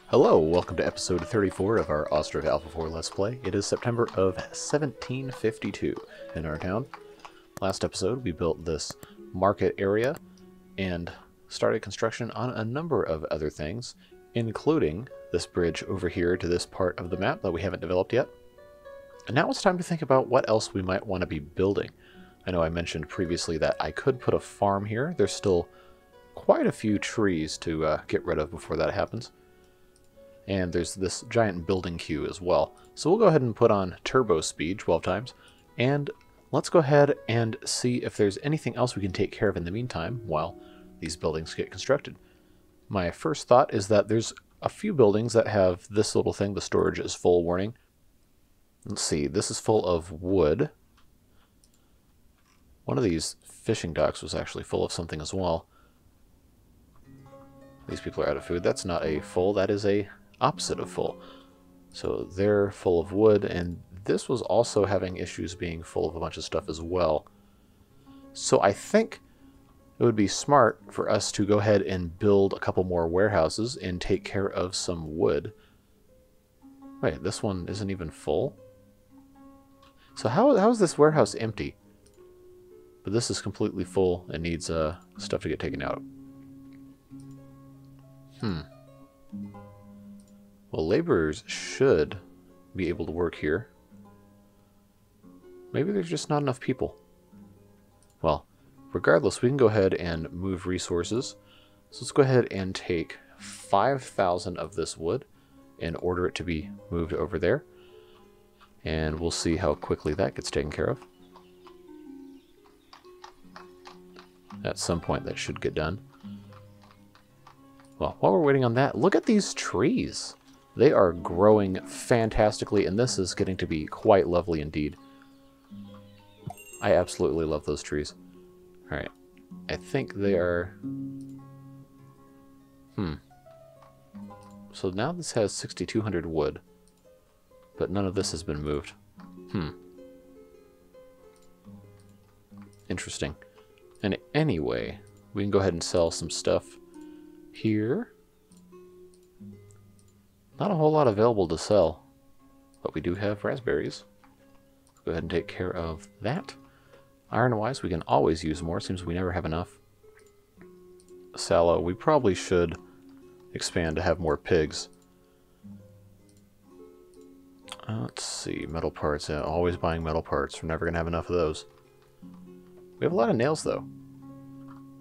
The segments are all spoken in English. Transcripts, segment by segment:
Hello, welcome to episode 34 of our Ostriv Alpha 4 Let's Play. It is September of 1752 in our town. Last episode we built this market area and started construction on a number of other things, including this bridge over here to this part of the map that we haven't developed yet. And now it's time to think about what else we might want to be building. I know I mentioned previously that I could put a farm here. There's still quite a few trees to get rid of before that happens. And there's this giant building queue as well. So we'll go ahead and put on turbo speed 12 times. And let's go ahead and see if there's anything else we can take care of in the meantime while these buildings get constructed. My first thought is that there's a few buildings that have this little thing, the storage is full warning. Let's see, this is full of wood. One of these fishing docks was actually full of something as well. These people are out of food. That's not a full, that is a opposite of full. So they're full of wood, and this was also having issues being full of a bunch of stuff as well. So I think it would be smart for us to go ahead and build a couple more warehouses and take care of some wood. Wait, this one isn't even full? So how is this warehouse empty? But this is completely full and needs stuff to get taken out. Well, laborers should be able to work here. Maybe there's just not enough people. Well, regardless, we can go ahead and move resources. So let's go ahead and take 5,000 of this wood and order it to be moved over there. And we'll see how quickly that gets taken care of. At some point that should get done. Well, while we're waiting on that, look at these trees. They are growing fantastically, and this is getting to be quite lovely indeed. I absolutely love those trees. Alright, I think they are... So now this has 6,200 wood, but none of this has been moved. Interesting. And anyway, we can go ahead and sell some stuff here. Not a whole lot available to sell, but we do have raspberries. Go ahead and take care of that. Iron-wise, we can always use more. Seems we never have enough. Sallow, we probably should expand to have more pigs. Let's see, metal parts. Yeah, always buying metal parts. We're never going to have enough of those. We have a lot of nails, though,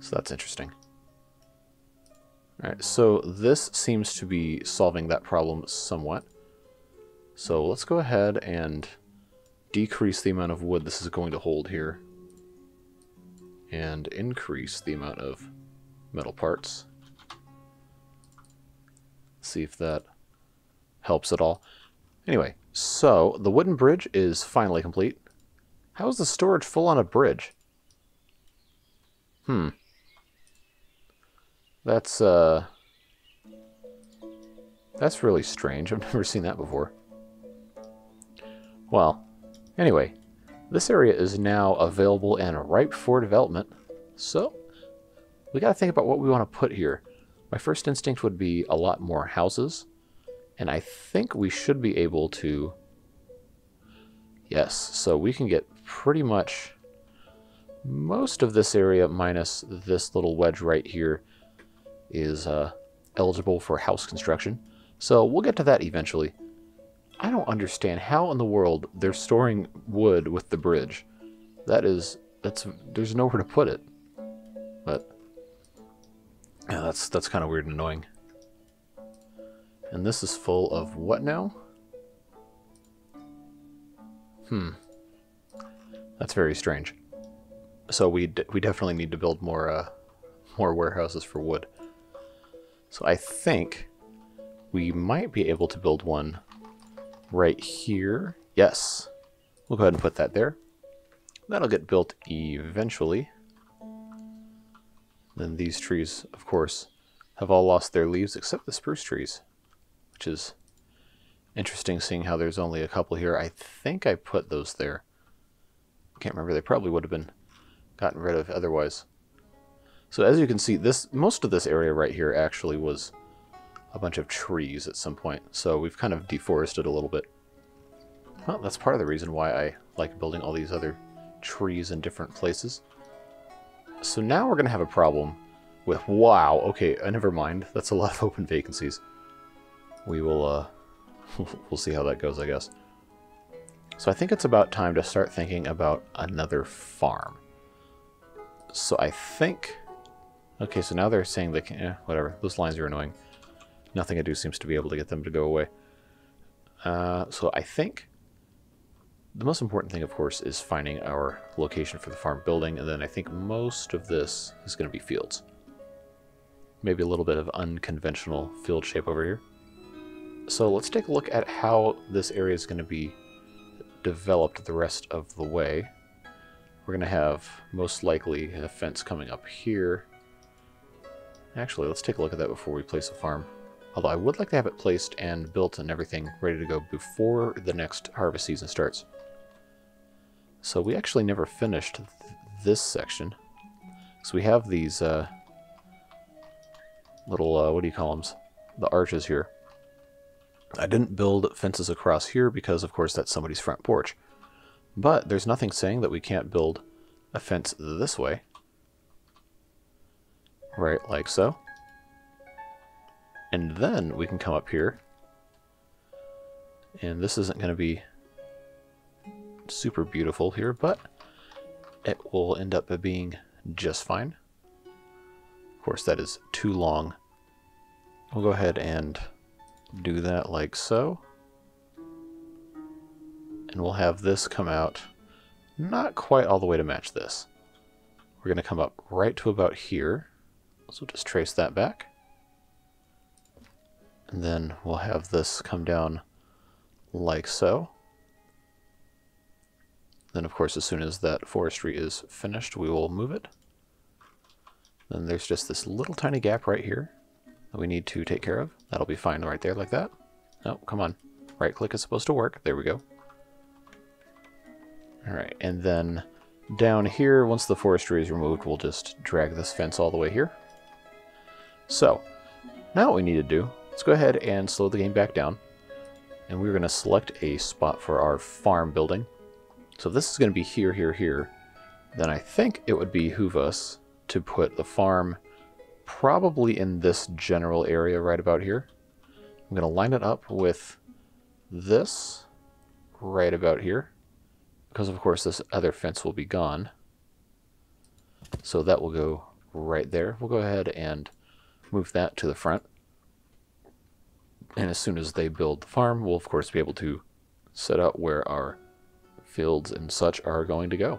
so that's interesting. Alright, so this seems to be solving that problem somewhat. So let's go ahead and decrease the amount of wood this is going to hold here. And increase the amount of metal parts. See if that helps at all. Anyway, so the wooden bridge is finally complete. How is the storage full on a bridge? That's really strange. I've never seen that before. Well, anyway, this area is now available and ripe for development. So, we gotta think about what we want to put here. My first instinct would be a lot more houses. And I think we should be able to... Yes, so we can get pretty much most of this area minus this little wedge right here is eligible for house construction. So we'll get to that eventually. I don't understand how in the world they're storing wood with the bridge. There's nowhere to put it. But yeah, that's kind of weird and annoying. And this is full of what now? That's very strange. So we definitely need to build more warehouses for wood. So I think we might be able to build one right here. Yes. We'll go ahead and put that there. That'll get built eventually. Then these trees, of course, have all lost their leaves except the spruce trees, which is interesting seeing how there's only a couple here. I think I put those there. Can't remember. They probably would have been gotten rid of otherwise. So as you can see, most of this area right here actually was a bunch of trees at some point, so we've kind of deforested a little bit. Well, that's part of the reason why I like building all these other trees in different places. So now we're going to have a problem with... Wow, okay, never mind. That's a lot of open vacancies. We will, we'll see how that goes, I guess. So I think it's about time to start thinking about another farm. So I think... Okay, so now they're saying they can... whatever, those lines are annoying. Nothing I do seems to be able to get them to go away. So I think... The most important thing, of course, is finding our location for the farm building, and then I think most of this is going to be fields. Maybe a little bit of unconventional field shape over here. So let's take a look at how this area is going to be developed the rest of the way. We're going to have, most likely, a fence coming up here. Actually, let's take a look at that before we place a farm. Although I would like to have it placed and built and everything ready to go before the next harvest season starts. So we actually never finished this section. So we have these little, what do you call them? The arches here. I didn't build fences across here because, of course, that's somebody's front porch. But there's nothing saying that we can't build a fence this way. Right, like so. And then we can come up here. And this isn't going to be super beautiful here, but it will end up being just fine. Of course, that is too long. We'll go ahead and do that like so. And we'll have this come out not quite all the way to match this. We're going to come up right to about here. So we'll just trace that back. And then we'll have this come down like so. Then, of course, as soon as that forestry is finished, we will move it. Then there's just this little tiny gap right here that we need to take care of. That'll be fine right there like that. Oh, come on. Right-click is supposed to work. There we go. Alright, and then down here, once the forestry is removed, we'll just drag this fence all the way here. So, now what we need to do, let's go ahead and slow the game back down. And we're going to select a spot for our farm building. So if this is going to be here, here, here, then I think it would behoove us to put the farm probably in this general area right about here. I'm going to line it up with this right about here, because of course this other fence will be gone. So that will go right there. We'll go ahead and move that to the front. And as soon as they build the farm, we'll of course be able to set up where our fields and such are going to go.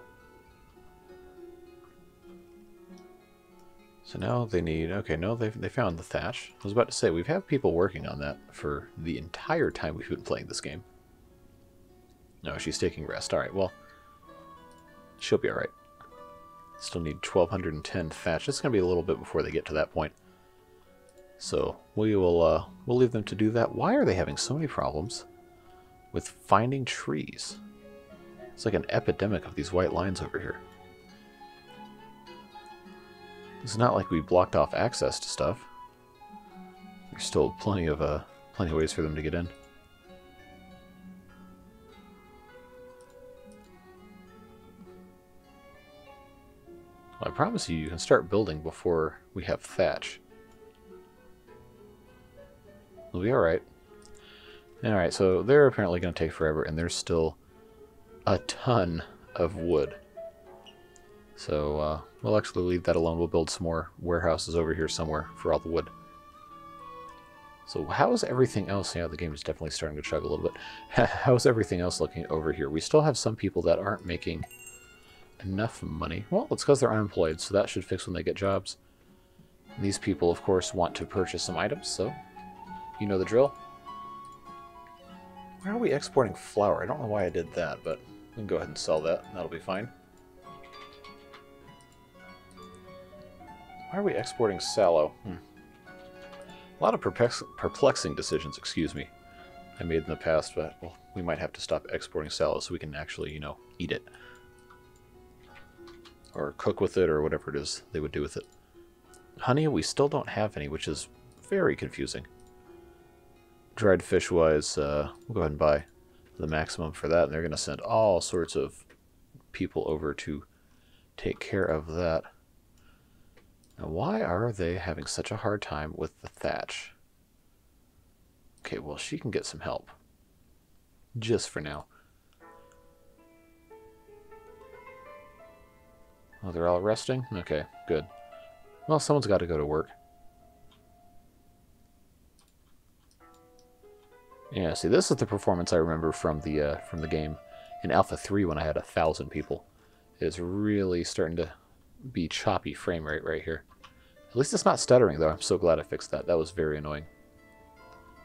So now they need... Okay, no, they found the thatch. I was about to say, we've had people working on that for the entire time we've been playing this game. No, she's taking rest. Alright, well, she'll be alright. Still need 1,210 thatch. It's going to be a little bit before they get to that point. So we'll leave them to do that. Why are they having so many problems with finding trees? It's like an epidemic of these white lines over here. It's not like we blocked off access to stuff. There's still plenty of ways for them to get in. Well, I promise you, you can start building before we have thatch. We'll be alright. Alright, so they're apparently going to take forever, and there's still a ton of wood. So we'll actually leave that alone. We'll build some more warehouses over here somewhere for all the wood. So how's everything else? Yeah, the game is definitely starting to chug a little bit. How's everything else looking over here? We still have some people that aren't making enough money. Well, it's because they're unemployed, so that should fix when they get jobs. These people, of course, want to purchase some items, so you know the drill. Why are we exporting flour? I don't know why I did that, but we can go ahead and sell that. That'll be fine. Why are we exporting sallow? A lot of perplexing decisions, excuse me, I made in the past, but well, we might have to stop exporting sallow so we can actually, you know, eat it. Or cook with it, or whatever it is they would do with it. Honey, we still don't have any, which is very confusing. dried fish wise, we'll go ahead and buy the maximum for that, and they're going to send all sorts of people over to take care of that. Now, why are they having such a hard time with the thatch? Okay, well, she can get some help. Just for now. Oh, they're all resting? Okay, good. Well, someone's got to go to work. Yeah, see, this is the performance I remember from the game in Alpha 3 when I had 1,000 people. It's really starting to be choppy frame rate right here. At least it's not stuttering, though. I'm so glad I fixed that. That was very annoying.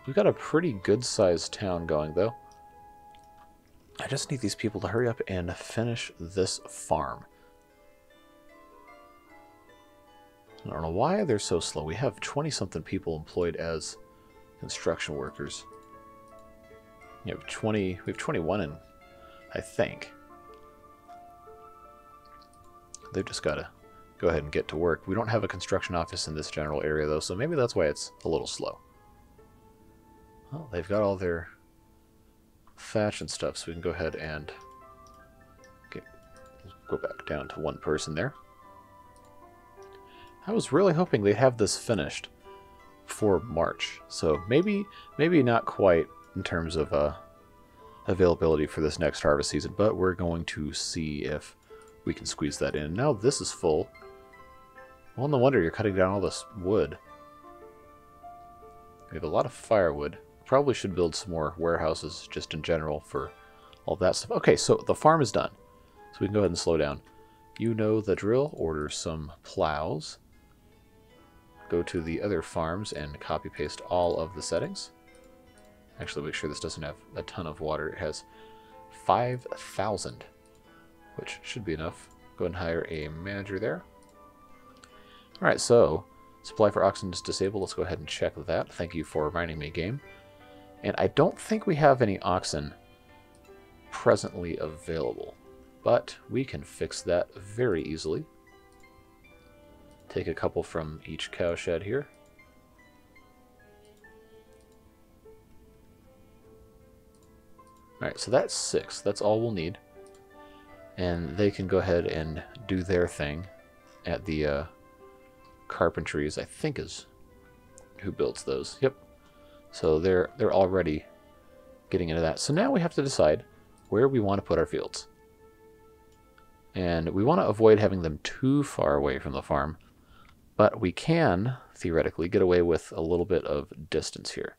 We've got a pretty good-sized town going, though. I just need these people to hurry up and finish this farm. I don't know why they're so slow. We have 20-something people employed as construction workers. We have 21 in, I think. They've just got to go ahead and get to work. We don't have a construction office in this general area, though, so maybe that's why it's a little slow. Well, they've got all their thatch and stuff, so we can go ahead and go back down to one person there. I was really hoping they'd have this finished for March, so maybe not quite in terms of availability for this next harvest season, but we're going to see if we can squeeze that in. Now this is full. Well, no wonder you're cutting down all this wood. We have a lot of firewood. Probably should build some more warehouses just in general for all that stuff. Okay, so the farm is done. So we can go ahead and slow down. You know the drill. Order some plows. Go to the other farms and copy paste all of the settings. Actually, make sure this doesn't have a ton of water. It has 5,000, which should be enough. Go ahead and hire a manager there. Alright, so supply for oxen is disabled. Let's go ahead and check that. Thank you for reminding me, game. And I don't think we have any oxen presently available, but we can fix that very easily. Take a couple from each cow shed here. Alright, so that's 6. That's all we'll need. And they can go ahead and do their thing at the carpentries, I think is who builds those. Yep. So they're already getting into that. So now we have to decide where we want to put our fields. And we want to avoid having them too far away from the farm. But we can, theoretically, get away with a little bit of distance here.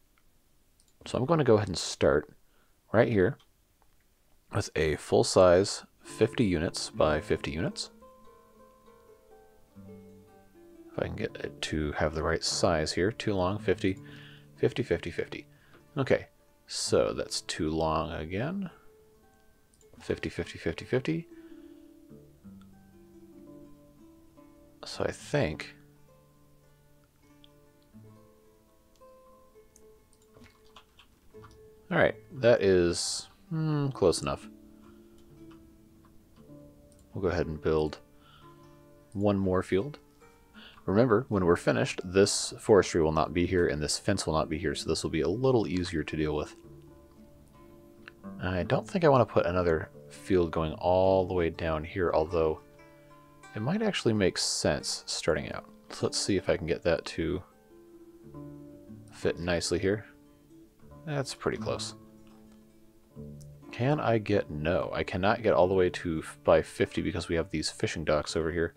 So I'm going to go ahead and start right here with a full-size 50 units by 50 units. If I can get it to have the right size here. Too long, 50, 50, 50, 50. Okay, so that's too long again. 50, 50, 50, 50. So I think... Alright, that is close enough. We'll go ahead and build one more field. Remember, when we're finished, this forestry will not be here and this fence will not be here, so this will be a little easier to deal with. I don't think I want to put another field going all the way down here, although it might actually make sense starting out. So let's see if I can get that to fit nicely here. That's pretty close. Can I get... No, I cannot get all the way to by 50 because we have these fishing docks over here.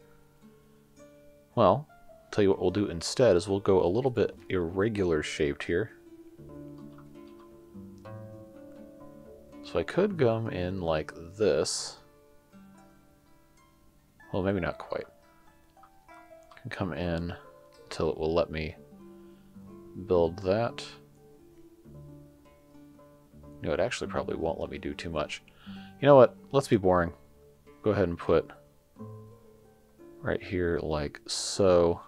Well, I'll tell you what we'll do instead is we'll go a little bit irregular shaped here. So I could come in like this. Well, maybe not quite. I can come in until it will let me build that. No, it actually probably won't let me do too much. You know what? Let's be boring. Go ahead and put right here like so.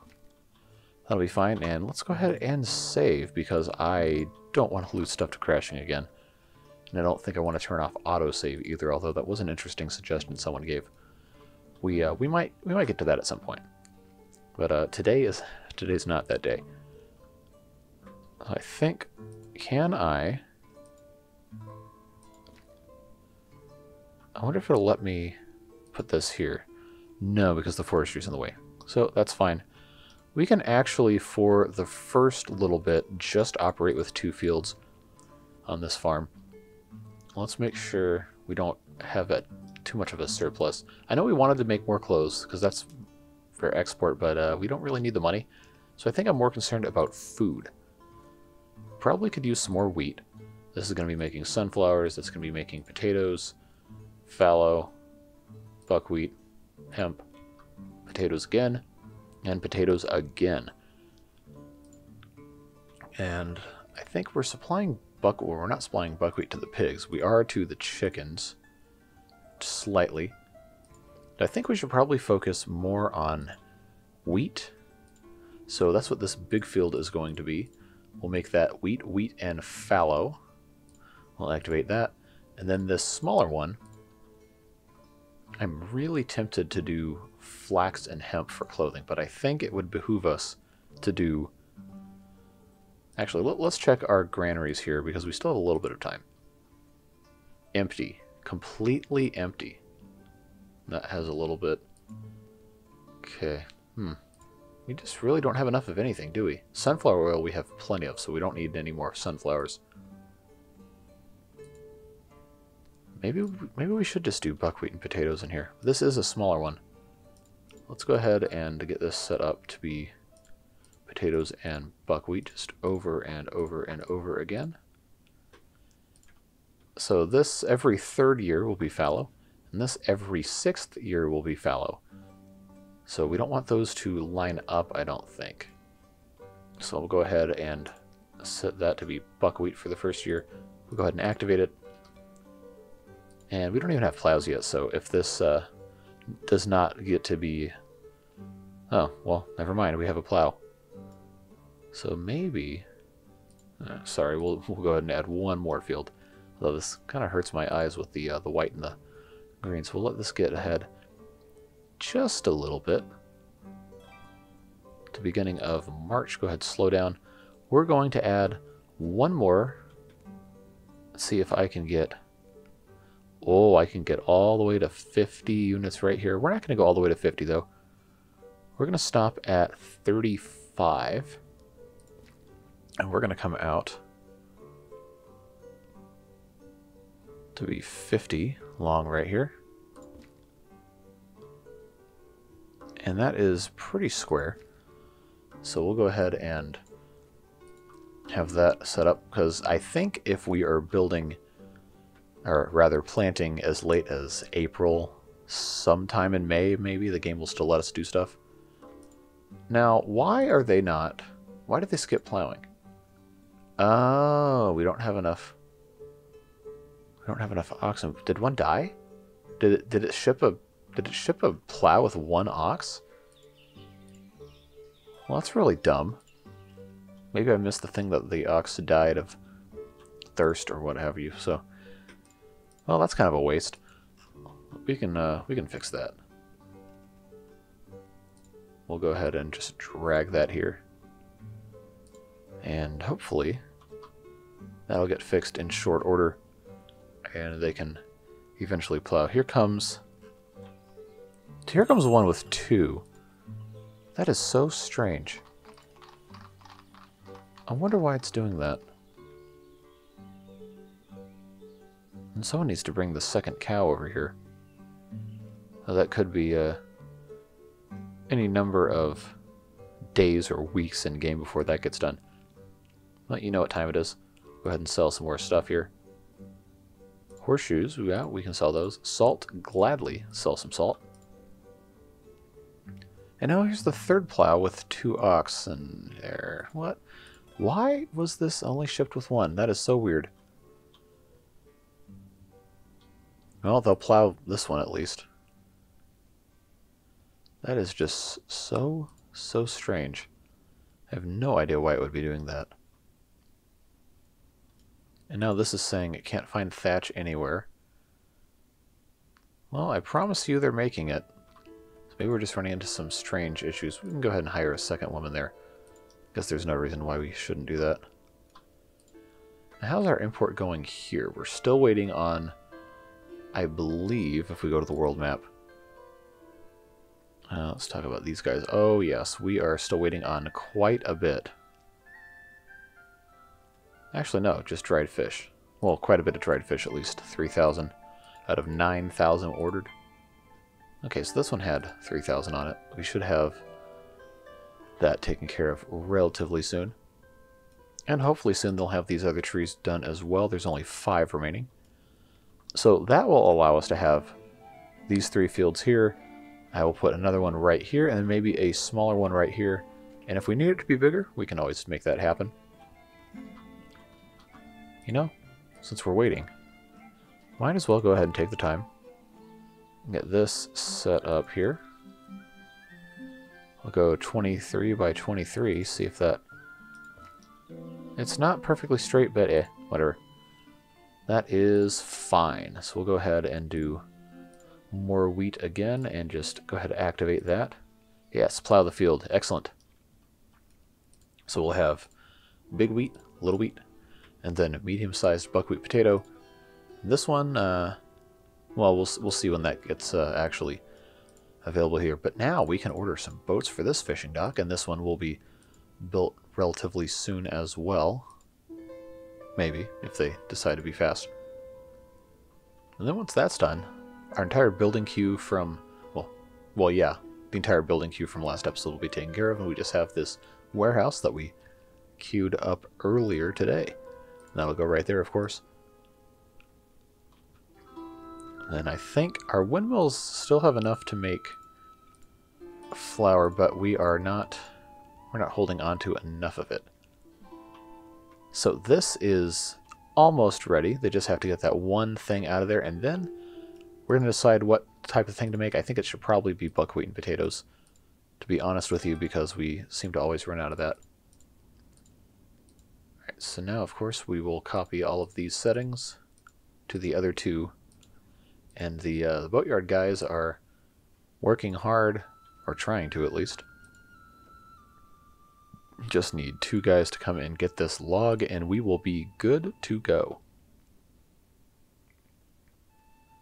That'll be fine. And let's go ahead and save because I don't want to lose stuff to crashing again. And I don't think I want to turn off autosave either, although that was an interesting suggestion someone gave. We might get to that at some point. But today's not that day. I think, can I wonder if it'll let me put this here. No, because the forestry's in the way. So that's fine. We can actually, for the first little bit, just operate with 2 fields on this farm. Let's make sure we don't have too much of a surplus. I know we wanted to make more clothes, because that's for export, but we don't really need the money. So I think I'm more concerned about food. Probably could use some more wheat. This is going to be making sunflowers, that's going to be making potatoes, fallow, buckwheat, hemp, potatoes again, and potatoes again. And I think we're supplying we're not supplying buckwheat to the pigs. We are to the chickens, slightly. But I think we should probably focus more on wheat. So that's what this big field is going to be. We'll make that wheat, and fallow. We'll activate that. And then this smaller one, I'm really tempted to do flax and hemp for clothing, but I think it would behoove us to do... Actually, let's check our granaries here, because we still have a little bit of time. Empty. Completely empty. That has a little bit... Okay. We just really don't have enough of anything, do we? Sunflower oil we have plenty of, so we don't need any more sunflowers. Maybe we should just do buckwheat and potatoes in here. This is a smaller one. Let's go ahead and get this set up to be potatoes and buckwheat, just over and over and over again. So this every 3rd year will be fallow, and this every 6th year will be fallow. So we don't want those to line up, I don't think. So we'll go ahead and set that to be buckwheat for the first year. We'll go ahead and activate it. And we don't even have plows yet, so if this does not get to be... Oh, well, never mind, we have a plow. So maybe... sorry, we'll go ahead and add 1 more field. Although this kind of hurts my eyes with the white and the green, so we'll let this get ahead just a little bit. To beginning of March, go ahead, slow down. We're going to add 1 more. Let's see if I can get... Oh, I can get all the way to 50 units right here. We're not going to go all the way to 50, though. We're going to stop at 35. And we're going to come out to be 50 long right here. And that is pretty square. So we'll go ahead and have that set up, because I think if we are building... or rather planting as late as April, sometime in May, maybe, the game will still let us do stuff. Now, why are they not... Why did they skip plowing? Oh, we don't have enough... We don't have enough oxen. Did one die? Did it ship a plow with 1 ox? Well, that's really dumb. Maybe I missed the thing that the ox died of thirst or what have you, so... Well, that's kind of a waste. We can fix that. We'll go ahead and just drag that here. And hopefully that'll get fixed in short order. And they can eventually plow. Here comes one with 2. That is so strange. I wonder why it's doing that. And someone needs to bring the second cow over here. Now, that could be any number of days or weeks in game before that gets done. Well, you know what time it is. Go ahead and sell some more stuff here. Horseshoes, yeah, we can sell those. Salt, gladly sell some salt. And now here's the 3rd plow with 2 oxen there. What? Why was this only shipped with 1? That is so weird. Well, they'll plow this one at least. That is just so strange. I have no idea why it would be doing that. And now this is saying it can't find thatch anywhere. Well, I promise you they're making it. So maybe we're just running into some strange issues. We can go ahead and hire a second woman there. Guess there's no reason why we shouldn't do that. How's our import going here? We're still waiting on, I believe, if we go to the world map. Let's talk about these guys. Oh yes, we are still waiting on quite a bit. Actually, no, just dried fish. Well, quite a bit of dried fish, at least 3,000 out of 9,000 ordered. Okay, so this one had 3,000 on it. We should have that taken care of relatively soon. And hopefully soon they'll have these other trees done as well. There's only 5 remaining. So that will allow us to have these 3 fields here. I will put another one right here, and then maybe a smaller one right here. And if we need it to be bigger, we can always make that happen. You know, since we're waiting, might as well go ahead and take the time. Get this set up here. We'll go 23 by 23, see if that... It's not perfectly straight, but whatever. That is fine. So we'll go ahead and do more wheat again, and just go ahead and activate that. Yes, plow the field. Excellent. So we'll have big wheat, little wheat, and then medium-sized buckwheat potato. This one, well, we'll see when that gets actually available here. But now we can order some boats for this fishing dock, and this one will be built relatively soon as well. Maybe, if they decide to be fast. And then once that's done, our entire building queue from, well, yeah, the entire building queue from last episode will be taken care of, and we just have this warehouse that we queued up earlier today. That'll go right there, of course. Then I think our windmills still have enough to make flour, but we're not holding on to enough of it. So this is almost ready. They just have to get that one thing out of there, and then we're going to decide what type of thing to make. I think it should probably be buckwheat and potatoes, to be honest with you, because we seem to always run out of that. Alright, so now, of course, we will copy all of these settings to the other 2. And the boatyard guys are working hard, or trying to at least. Just need 2 guys to come and get this log, and we will be good to go.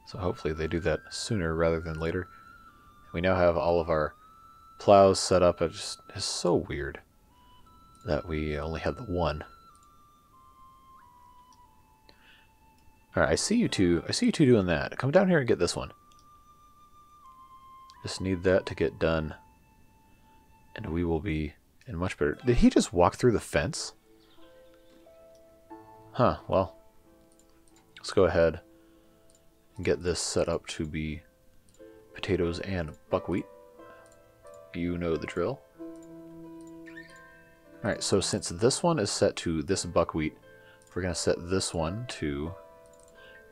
So hopefully they do that sooner rather than later. We now have all of our plows set up. It's so weird that we only had the one. Alright, I see you two doing that. Come down here and get this one. Just need that to get done, and we will be in much better... Did he just walk through the fence? Huh, well, let's go ahead and get this set up to be potatoes and buckwheat. You know the drill. Alright, so since this one is set to this buckwheat, we're going to set this one to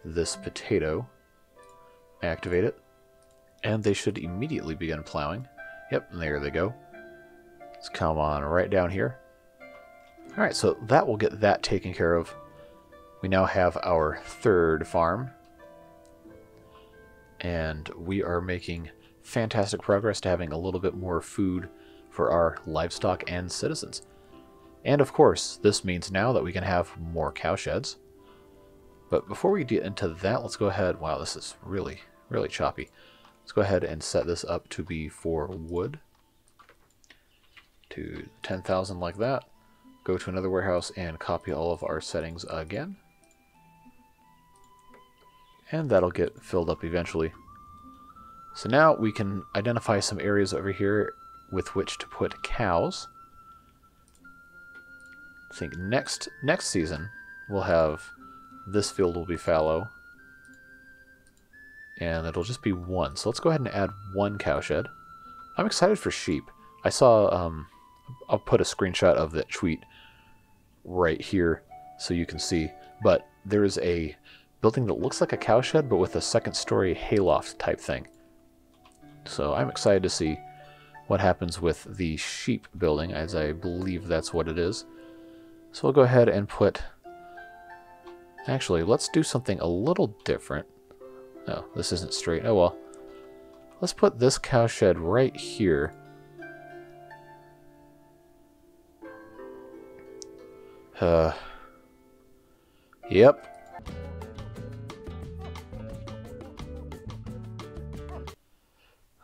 this potato. Activate it. And they should immediately begin plowing. Yep, and there they go. Let's come on right down here. Alright, so that will get that taken care of. We now have our 3rd farm. And we are making fantastic progress to having a little bit more food for our livestock and citizens. And of course, this means now that we can have more cow sheds. But before we get into that, let's go ahead... Wow, this is really, really choppy. Let's go ahead and set this up to be for wood. To 10,000 like that. Go to another warehouse and copy all of our settings again. And that'll get filled up eventually. So now we can identify some areas over here with which to put cows. I think next season we'll have... This field will be fallow. And it'll just be 1. So let's go ahead and add 1 cow shed. I'm excited for sheep. I saw... I'll put a screenshot of that tweet right here so you can see. But there is a building that looks like a cow shed, but with a 2nd-story hayloft type thing. So I'm excited to see what happens with the sheep building, as I believe that's what it is. So we'll go ahead and put... Actually, let's do something a little different. No, this isn't straight. Oh well. Let's put this cow shed right here. Yep.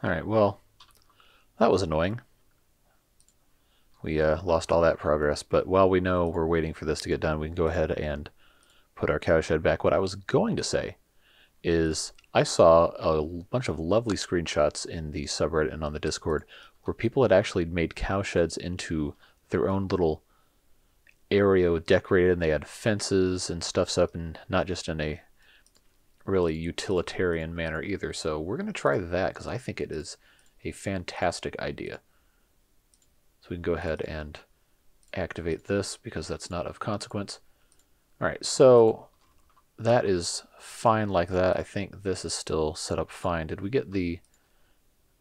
Alright, well, that was annoying. We lost all that progress, but while we know we're waiting for this to get done, we can go ahead and put our cowshed back. What I was going to say is I saw a bunch of lovely screenshots in the subreddit and on the Discord where people had actually made cowsheds into their own little area decorated, and they had fences and stuffs up, and not just in a really utilitarian manner either. So we're going to try that because I think it is a fantastic idea. So we can go ahead and activate this because that's not of consequence. Alright, so that is fine like that. I think this is still set up fine. Did we get the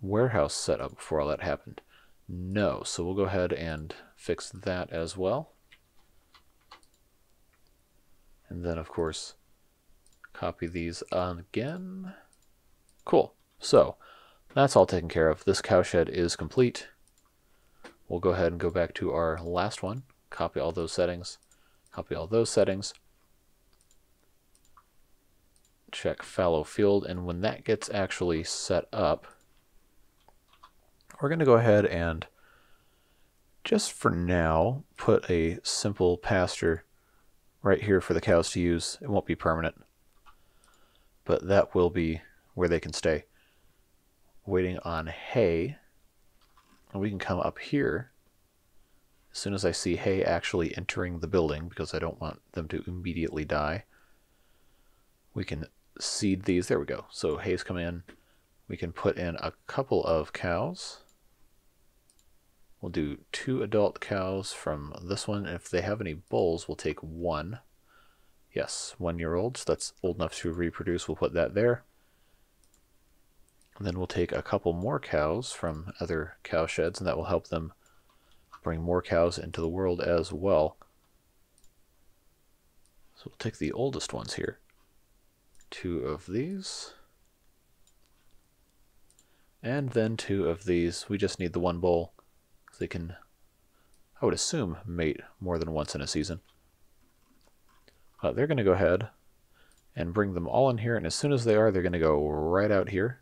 warehouse set up before all that happened? No, so we'll go ahead and fix that as well. And then, of course, copy these on again. Cool. So that's all taken care of. This cowshed is complete. We'll go ahead and go back to our last one. Copy all those settings. Copy all those settings. Check fallow field, and when that gets actually set up, we're going to go ahead and just for now put a simple pasture right here for the cows to use. It won't be permanent, but that will be where they can stay. Waiting on hay, and we can come up here as soon as I see hay actually entering the building, because I don't want them to immediately die. We can seed these. There we go. So hay's come in. We can put in a couple of cows. We'll do 2 adult cows from this one. If they have any bulls, we'll take 1. Yes, 1-year-olds. That's old enough to reproduce. We'll put that there. And then we'll take a couple more cows from other cow sheds, and that will help them bring more cows into the world as well. So we'll take the oldest ones here. 2 of these. And then 2 of these. We just need the 1 bull. They can, I would assume, mate more than once in a season. They're going to go ahead and bring them all in here, and as soon as they are, they're going to go right out here.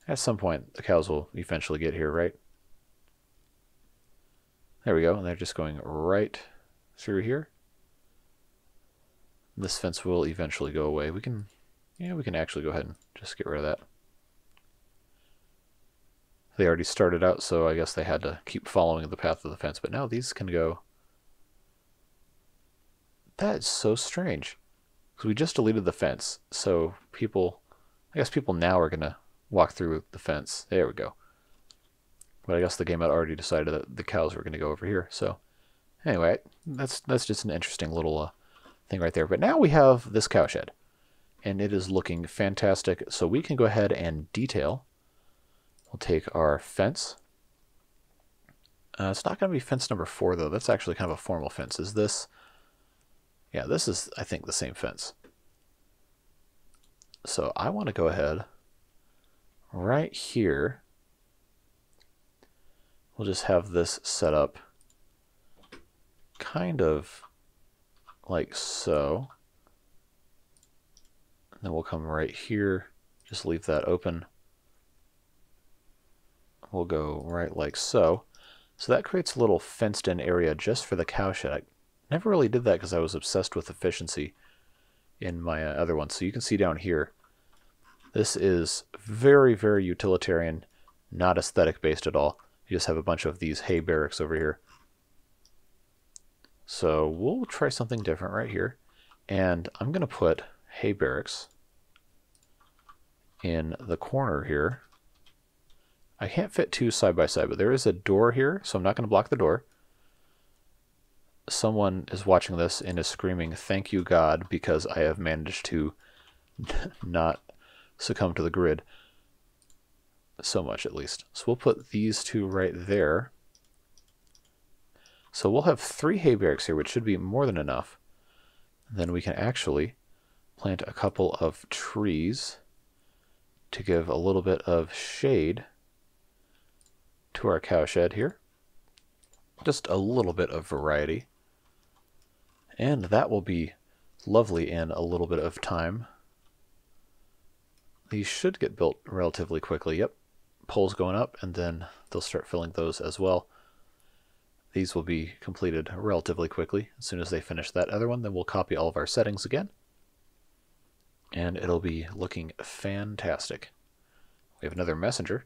At some point, the cows will eventually get here, right? There we go, and they're just going right through here. This fence will eventually go away. We can actually go ahead and just get rid of that. They already started out, so I guess they had to keep following the path of the fence. But now these can go. That is so strange. Because we just deleted the fence, so people, I guess people now are going to walk through the fence. There we go. But I guess the game had already decided that the cows were going to go over here. So anyway, that's just an interesting little thing right there. But now we have this cowshed, and it is looking fantastic. So we can go ahead and detail. We'll take our fence. It's not going to be fence number 4, though. That's actually kind of a formal fence. Is this? Yeah, this is, I think, the same fence. So I want to go ahead right here. We'll just have this set up kind of like so. And then we'll come right here. Just leave that open. We'll go right like so. So that creates a little fenced in area just for the cowshed. I never really did that because I was obsessed with efficiency in my other ones. So you can see down here, this is very, very utilitarian, not aesthetic based at all. You just have a bunch of these hay barracks over here. So we'll try something different right here. And I'm going to put hay barracks in the corner here. I can't fit 2 side by side, but there is a door here, so I'm not going to block the door. Someone is watching this and is screaming, "Thank you, God," because I have managed to not succumb to the grid. So much, at least. So we'll put these 2 right there. So we'll have 3 hay barracks here, which should be more than enough. Then we can actually plant a couple of trees to give a little bit of shade to our cowshed here. Just a little bit of variety. And that will be lovely in a little bit of time. These should get built relatively quickly. Yep, poles going up, and then they'll start filling those as well. These will be completed relatively quickly. As soon as they finish that other one, then we'll copy all of our settings again. And it'll be looking fantastic. We have another messenger.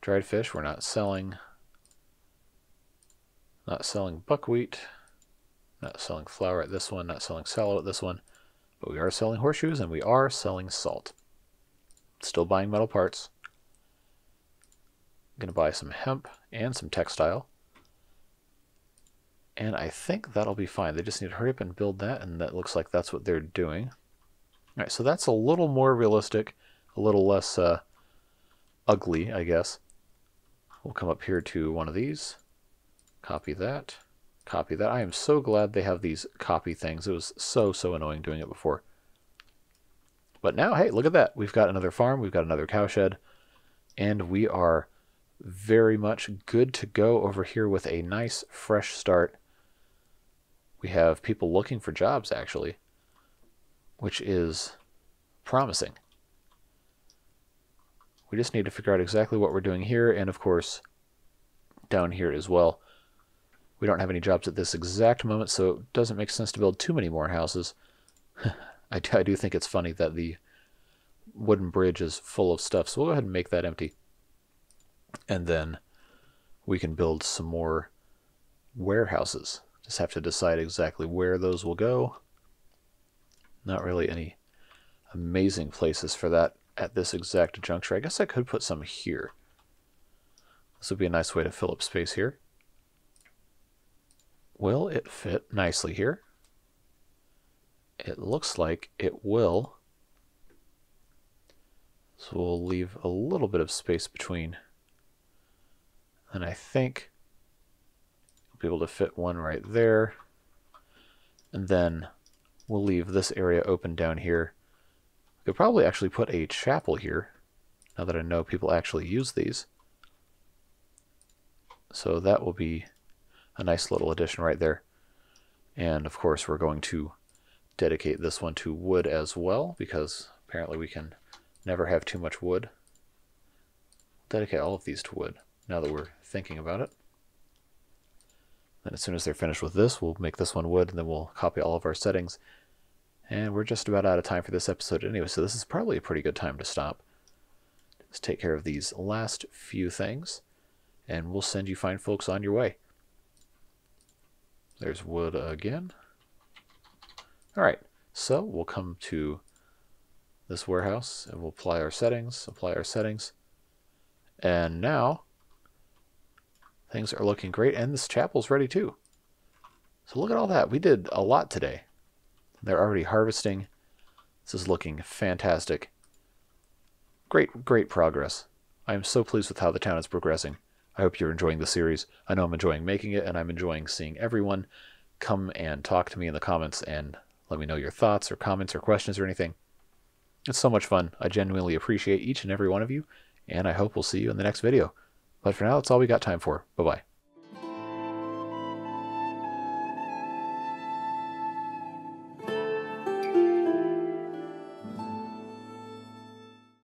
Dried fish, we're not selling. Not selling buckwheat. Not selling flour at this one. Not selling salad at this one. But we are selling horseshoes, and we are selling salt. Still buying metal parts. I'm going to buy some hemp and some textile. And I think that'll be fine. They just need to hurry up and build that, and that looks like that's what they're doing. Alright, so that's a little more realistic, a little less ugly, I guess. We'll come up here to one of these. Copy that. Copy that. I am so glad they have these copy things. It was so annoying doing it before. But now, hey, look at that. We've got another farm. We've got another cowshed. And we are very much good to go over here with a nice, fresh start. We have people looking for jobs, actually, which is promising. We just need to figure out exactly what we're doing here, and of course, down here as well. We don't have any jobs at this exact moment, so it doesn't make sense to build too many more houses. I do think it's funny that the wooden bridge is full of stuff, so we'll go ahead and make that empty. And then we can build some more warehouses. Just have to decide exactly where those will go. Not really any amazing places for that at this exact juncture. I guess I could put some here. This would be a nice way to fill up space here. Will it fit nicely here? It looks like it will. So we'll leave a little bit of space between. And I think we'll be able to fit one right there. And then we'll leave this area open down here. We could probably actually put a chapel here, now that I know people actually use these. So that will be a nice little addition right there. And of course we're going to dedicate this one to wood as well, because apparently we can never have too much wood. Dedicate all of these to wood, now that we're thinking about it. Then as soon as they're finished with this, we'll make this one wood, and then we'll copy all of our settings. And we're just about out of time for this episode anyway, so this is probably a pretty good time to stop. Just take care of these last few things, and we'll send you fine folks on your way. There's wood again. Alright, so we'll come to this warehouse, and we'll apply our settings, and now things are looking great, and this chapel's ready too. So look at all that. We did a lot today. They're already harvesting. This is looking fantastic. Great progress. I am so pleased with how the town is progressing. I hope you're enjoying the series. I know I'm enjoying making it, and I'm enjoying seeing everyone come and talk to me in the comments and let me know your thoughts or comments or questions or anything. It's so much fun. I genuinely appreciate each and every one of you, and I hope we'll see you in the next video. But for now, that's all we got time for. Bye-bye.